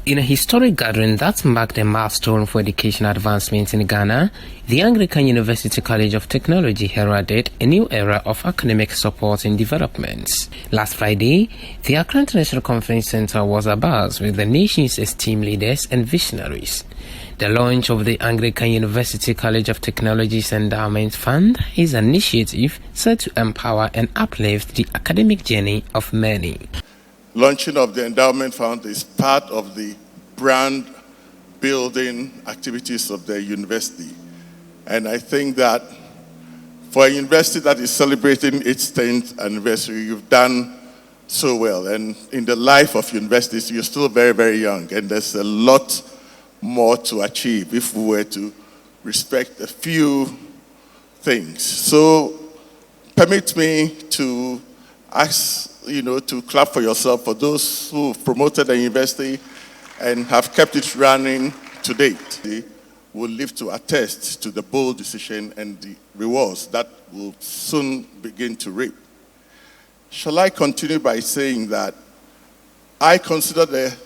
In a historic gathering that marked a milestone for educational advancement in Ghana, the Anglican University College of Technology heralded a new era of academic support and development. Last Friday, the Accra International Conference Centre was abuzz with the nation's esteemed leaders and visionaries. The launch of the Anglican University College of Technology's Endowment Fund is an initiative set to empower and uplift the academic journey of many. Launching of the Endowment Fund is part of the brand building activities of the university. And I think that for a university that is celebrating its 10th anniversary, you've done so well. And in the life of universities, you're still very, very young. And there's a lot more to achieve if we were to respect a few things. So permit me to ask to clap for yourself for those who have promoted the university and have kept it running to date. They will live to attest to the bold decision and the rewards that will soon begin to reap. Shall I continue by saying that I consider the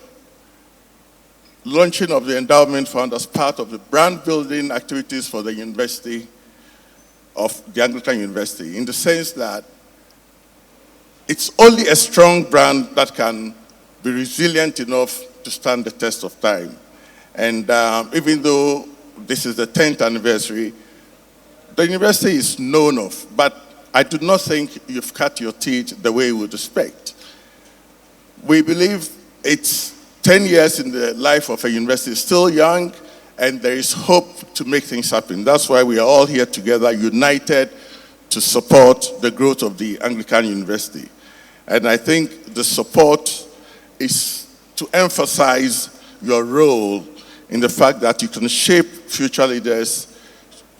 launching of the Endowment Fund as part of the brand building activities for the University of the Anglican University, in the sense that it's only a strong brand that can be resilient enough to stand the test of time. And even though this is the 10th anniversary, the university is known of, but I do not think you've cut your teeth the way you would expect. We believe it's 10 years in the life of a university, still young, and there is hope to make things happen. That's why we are all here together, united, to support the growth of the Anglican University. And I think the support is to emphasize your role in the fact that you can shape future leaders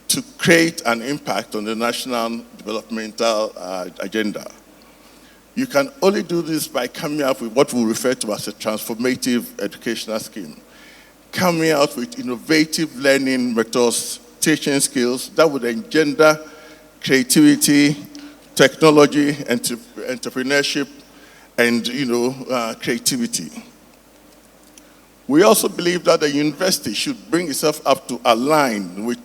to create an impact on the national developmental agenda. You can only do this by coming up with what we refer to as a transformative educational scheme. Coming out with innovative learning methods, teaching skills that would engender creativity, technology, entrepreneurship, and creativity. We also believe that the university should bring itself up to align with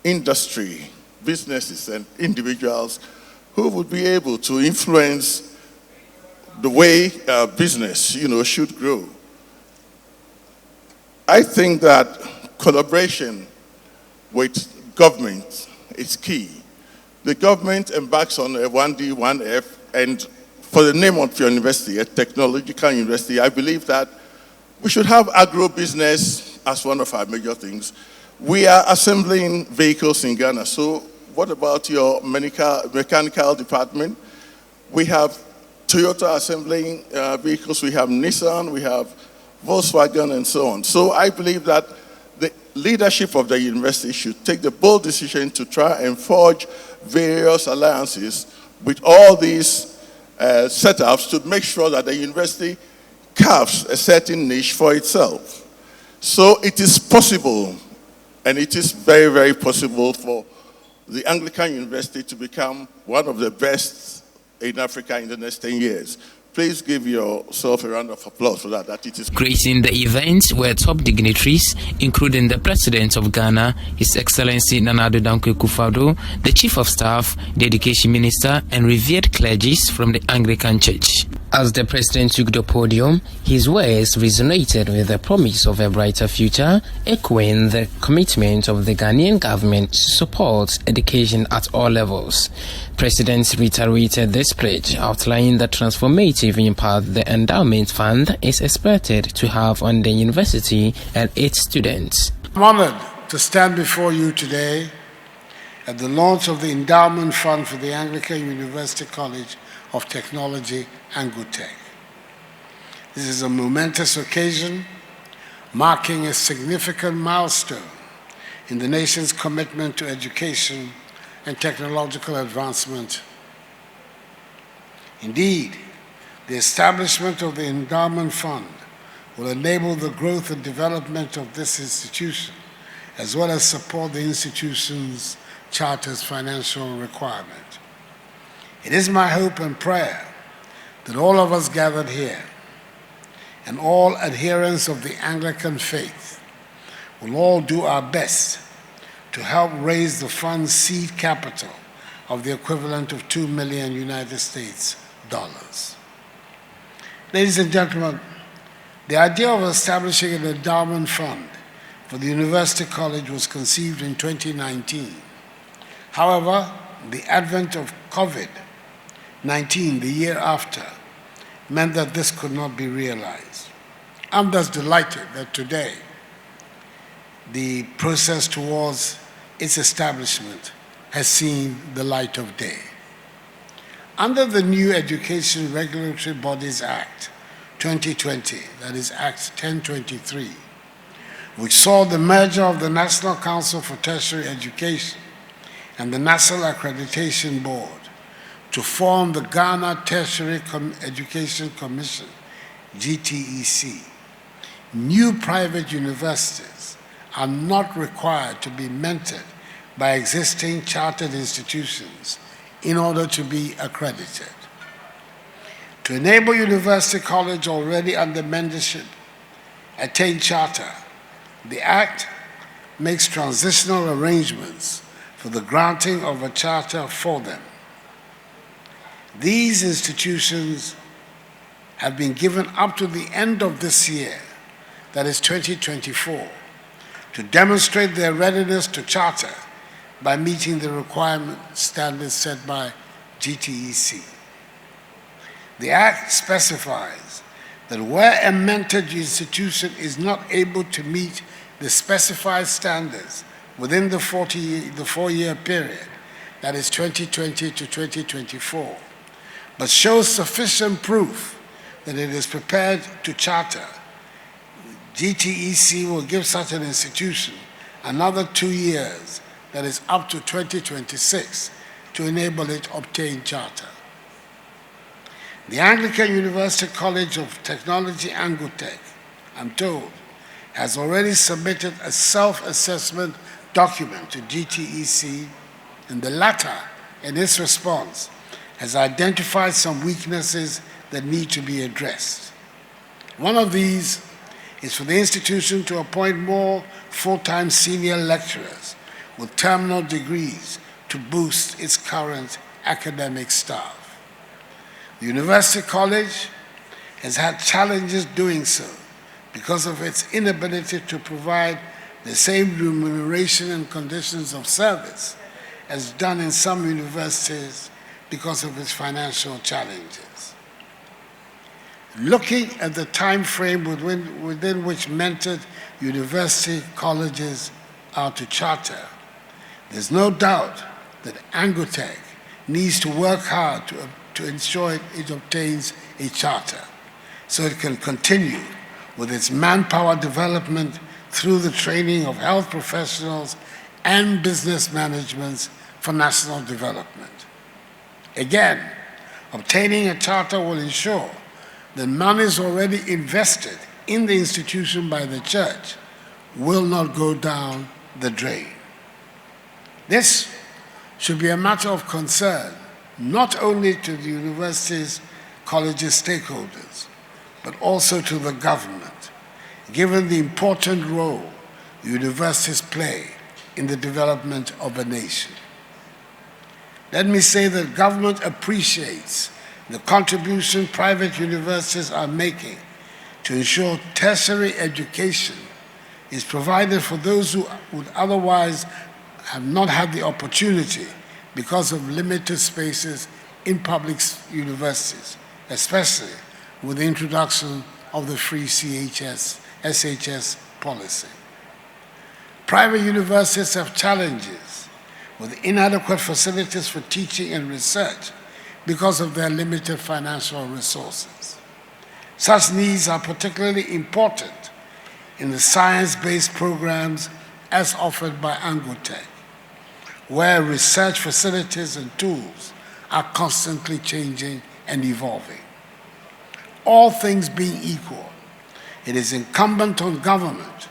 industry, businesses, and individuals who would be able to influence the way business, should grow. I think that collaboration with government is key. The government embarks on a 1D, 1F, and for the name of your university, a technological university, I believe that we should have agro-business as one of our major things. We are assembling vehicles in Ghana, so what about your mechanical department? We have Toyota assembling vehicles, we have Nissan, we have Volkswagen, and so on. So I believe that the leadership of the university should take the bold decision to try and forge various alliances with all these setups to make sure that the university carves a certain niche for itself. So it is possible, and it is very, very possible for the Anglican University to become one of the best in Africa in the next 10 years. Please give yourself a round of applause for that it is. Gracing the event were top dignitaries, including the President of Ghana, His Excellency Nana Addo Dankwa Akufo-Addo, the Chief of Staff, the Education Minister, and revered clergies from the Anglican Church. As the President took the podium, his words resonated with the promise of a brighter future, echoing the commitment of the Ghanaian government to support education at all levels. President reiterated this pledge, outlining the transformative impact the Endowment Fund is expected to have on the university and its students. I'm honored to stand before you today at the launch of the Endowment Fund for the Anglican University College of Technology and Good Tech. This is a momentous occasion marking a significant milestone in the nation's commitment to education and technological advancement. Indeed, the establishment of the Endowment Fund will enable the growth and development of this institution, as well as support the institution's charter's financial requirement. It is my hope and prayer that all of us gathered here and all adherents of the Anglican faith will all do our best to help raise the fund's seed capital of the equivalent of $2 million United States dollars. Ladies and gentlemen, the idea of establishing an endowment fund for the University College was conceived in 2019. However, the advent of COVID-19 the year after meant that this could not be realized. I'm thus delighted that today the process towards its establishment has seen the light of day. Under the new Education Regulatory Bodies Act 2020, that is Act 1023, which saw the merger of the National Council for Tertiary Education and the National Accreditation Board to form the Ghana Tertiary Education Commission, GTEC. New private universities are not required to be mentored by existing chartered institutions in order to be accredited. To enable University College already under mentorship attain charter, the Act makes transitional arrangements for the granting of a charter for them. These institutions have been given up to the end of this year, that is 2024, to demonstrate their readiness to charter by meeting the requirement standards set by GTEC. The Act specifies that where a mentored institution is not able to meet the specified standards within the 4-year period, that is 2020 to 2024, but shows sufficient proof that it is prepared to charter, GTEC will give such an institution another 2 years, that is up to 2026, to enable it to obtain charter. The Anglican University College of Technology and Good Tech, I'm told, has already submitted a self-assessment document to GTEC, and the latter, in its response, has identified some weaknesses that need to be addressed. One of these is for the institution to appoint more full-time senior lecturers with terminal degrees to boost its current academic staff. The University College has had challenges doing so because of its inability to provide the same remuneration and conditions of service as done in some universities because of its financial challenges. Looking at the time frame within which mentored university colleges are to charter, there's no doubt that Angotech needs to work hard to ensure it obtains a charter so it can continue with its manpower development through the training of health professionals and business management for national development. Again, obtaining a charter will ensure that monies already invested in the institution by the church will not go down the drain. This should be a matter of concern not only to the university's college's stakeholders, but also to the government, given the important role universities play in the development of a nation. Let me say that government appreciates the contribution private universities are making to ensure tertiary education is provided for those who would otherwise have not had the opportunity because of limited spaces in public universities, especially with the introduction of the free SHS policy. Private universities have challenges with inadequate facilities for teaching and research because of their limited financial resources. Such needs are particularly important in the science-based programs as offered by Angotech, where research facilities and tools are constantly changing and evolving. All things being equal, it is incumbent on government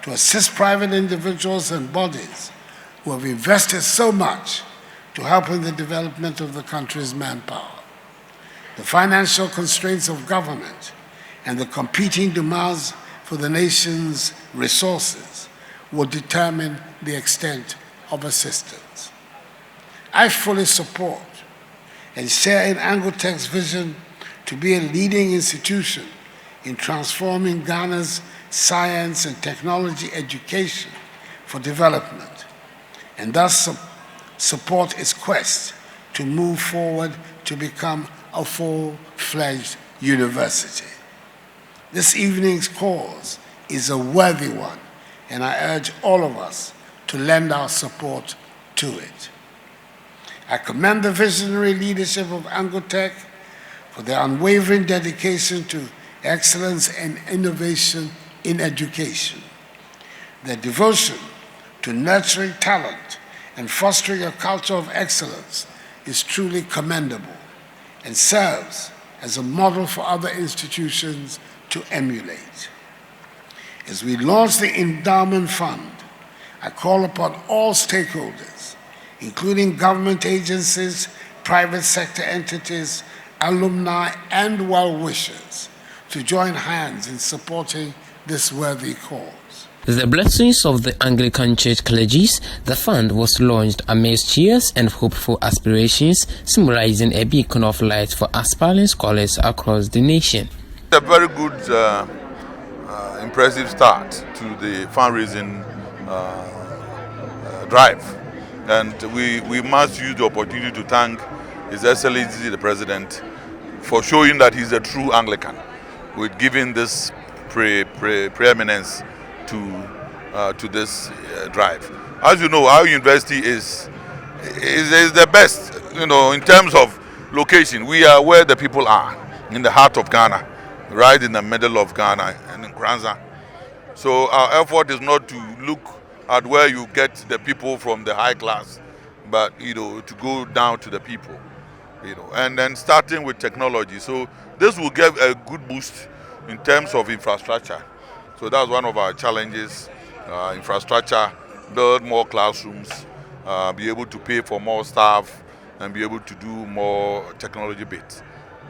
to assist private individuals and bodies who have invested so much to help in the development of the country's manpower. The financial constraints of government and the competing demands for the nation's resources will determine the extent of assistance. I fully support and share in Angotech's vision to be a leading institution in transforming Ghana's science and technology education for development, and thus support its quest to move forward to become a full-fledged university. This evening's cause is a worthy one, and I urge all of us to lend our support to it. I commend the visionary leadership of Angotech for their unwavering dedication to excellence and innovation in education. Their devotion to nurturing talent and fostering a culture of excellence is truly commendable and serves as a model for other institutions to emulate. As we launch the Endowment Fund, I call upon all stakeholders, including government agencies, private sector entities, alumni, and well-wishers, to join hands in supporting this worthy cause. The blessings of the Anglican Church clergies, the fund was launched amidst cheers and hopeful aspirations, symbolizing a beacon of light for aspiring scholars across the nation. A very good, impressive start to the fundraising drive. And we must use the opportunity to thank His Excellency the President for showing that he's a true Anglican, with giving this preeminence to this drive. As you know, our university is the best, in terms of location. We are where the people are, in the heart of Ghana, right in the middle of Ghana and in Kranza. So our effort is not to look at where you get the people from the high class, but to go down to the people, and then starting with technology. So this will give a good boost in terms of infrastructure. So that's one of our challenges, infrastructure, build more classrooms, be able to pay for more staff, and be able to do more technology bits.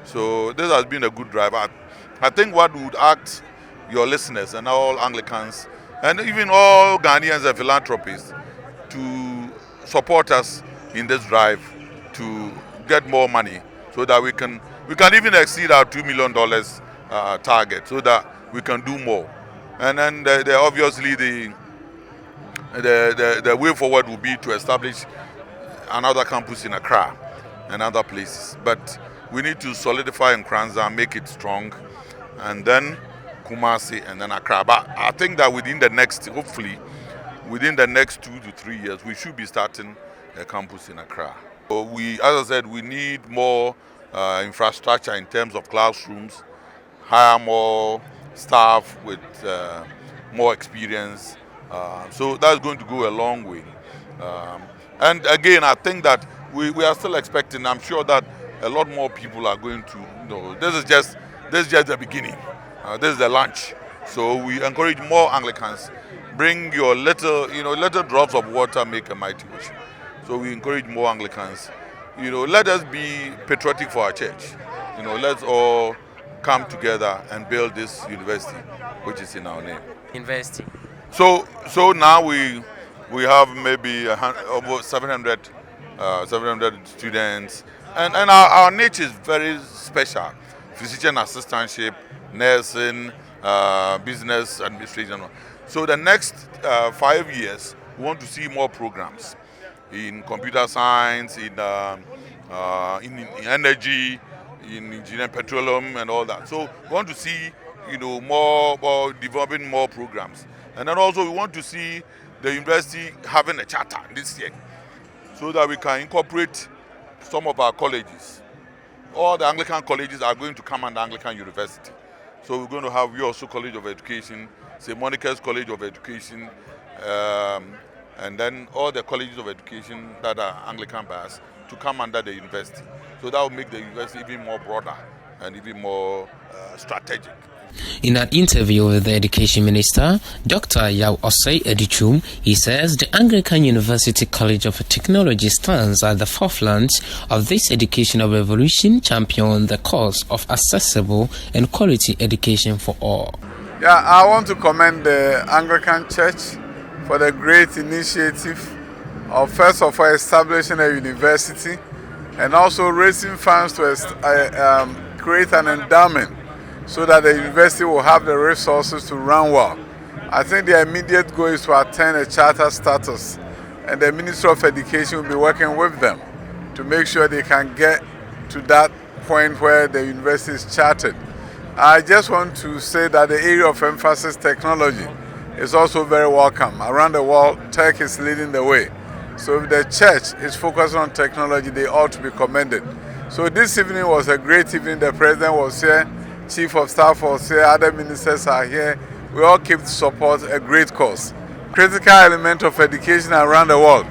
So this has been a good drive. I think what would ask your listeners and all Anglicans, and even all Ghanaians and philanthropists, to support us in this drive to get more money, so that we can even exceed our $2 million target, so that we can do more. And then obviously the way forward will be to establish another campus in Accra and other places. But we need to solidify in Kranza, make it strong, and then Kumasi, and then Accra. But I think that hopefully within the next 2 to 3 years, we should be starting a campus in Accra. So as I said, we need more infrastructure in terms of classrooms, hire more staff with more experience. So that's going to go a long way. And again, I think that we are still expecting, I'm sure that a lot more people are going to, this is just the beginning. This is the launch. So we encourage more Anglicans. Bring your little drops of water make a mighty ocean. So we encourage more Anglicans. Let us be patriotic for our church. Let's all come together and build this university, which is in our name. University. So now we have maybe over 700 students, and our niche is very special: physician assistantship, nursing, business administration. So the next 5 years, we want to see more programs in computer science, in energy, in engineering, petroleum, and all that. So we want to see, more developing more programs, and then also we want to see the university having a charter this year, so that we can incorporate some of our colleges. All the Anglican colleges are going to come under Anglican University. So we're going to have Yosu College of Education, St. Monica's College of Education, and then all the colleges of education that are Anglican bias to come under the university. So that will make the university even more broader and even more strategic. In an interview with the Education Minister, Dr. Yao Osei Edichum, he says the Anglican University College of Technology stands at the forefront of this educational revolution, championing the cause of accessible and quality education for all. Yeah, I want to commend the Anglican Church for the great initiative of first of all establishing a university and also raising funds to create an endowment so that the university will have the resources to run well. I think the immediate goal is to attain a charter status, and the Ministry of Education will be working with them to make sure they can get to that point where the university is chartered. I just want to say that the area of emphasis, technology, is also very welcome. Around the world, tech is leading the way. So if the church is focused on technology, they ought to be commended. So this evening was a great evening. The President was here, Chief of Staff was here, other ministers are here. We all came to support a great cause. Critical element of education around the world.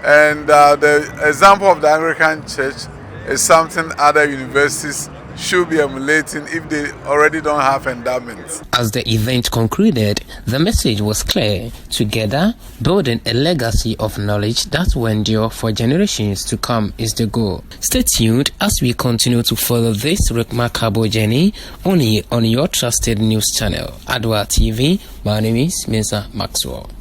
And the example of the Anglican Church is something other universities should be emulating if they already don't have endowments. As the event concluded, the message was clear: together, building a legacy of knowledge that will endure for generations to come is the goal. Stay tuned as we continue to follow this remarkable journey only on your trusted news channel, Adwa TV. My name is Mesa Maxwell.